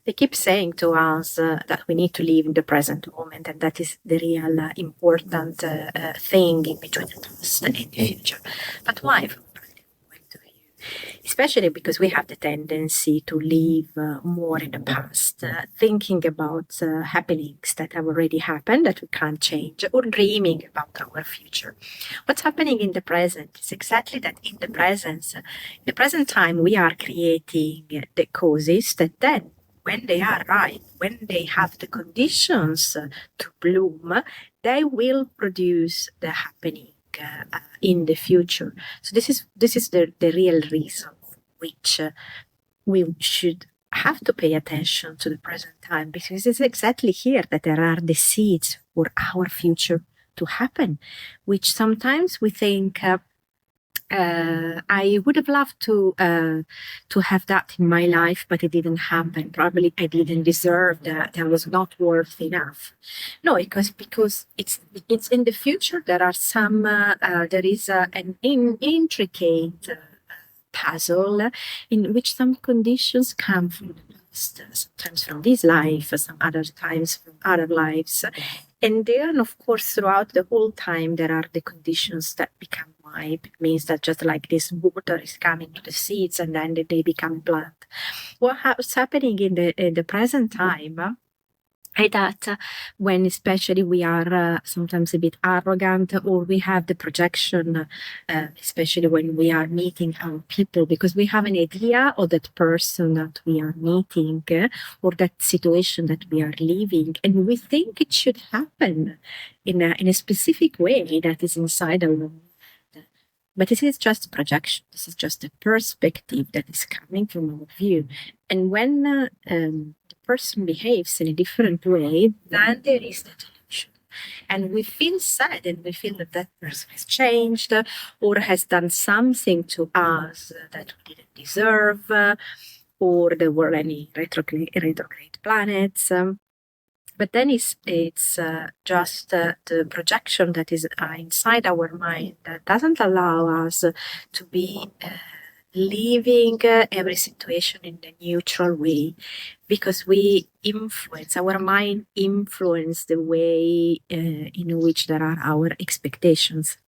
They keep saying to us that we need to live in the present moment, and that is the real important thing in between the past and the future. But why, from a practical point of view? Especially because we have the tendency to live more in the past, thinking about happenings that have already happened that we can't change, or dreaming about our future. What's happening in the present is exactly that. In the present time, we are creating the causes that then, when they are ripe, when they have the conditions to bloom, they will produce the happening in the future. So this is the real reason for which we should have to pay attention to the present time, because it's exactly here that there are the seeds for our future to happen, which sometimes we think I would have loved to have that in my life, but it didn't happen. Probably I didn't deserve that. I was not worth enough. No, because it's in the future. There are some. There is an intricate puzzle in which some conditions come from the past, sometimes from this life, some other times from other lives. And then, of course, throughout the whole time, there are the conditions that become ripe. It means that just like this water is coming to the seeds and then they become plant. What's happening in the present time is that when especially we are sometimes a bit arrogant, or we have the projection, especially when we are meeting our people, because we have an idea of that person that we are meeting or that situation that we are living, and we think it should happen in a specific way that is inside our mind. But this is just a projection. This is just a perspective that is coming from our view. And when the person behaves in a different way, then there is that illusion. And we feel sad, and we feel that that person has changed or has done something to us that we didn't deserve, or there were any retrograde planets. But then it's just the projection that is inside our mind that doesn't allow us to be living every situation in a neutral way, because our mind influence the way in which there are our expectations.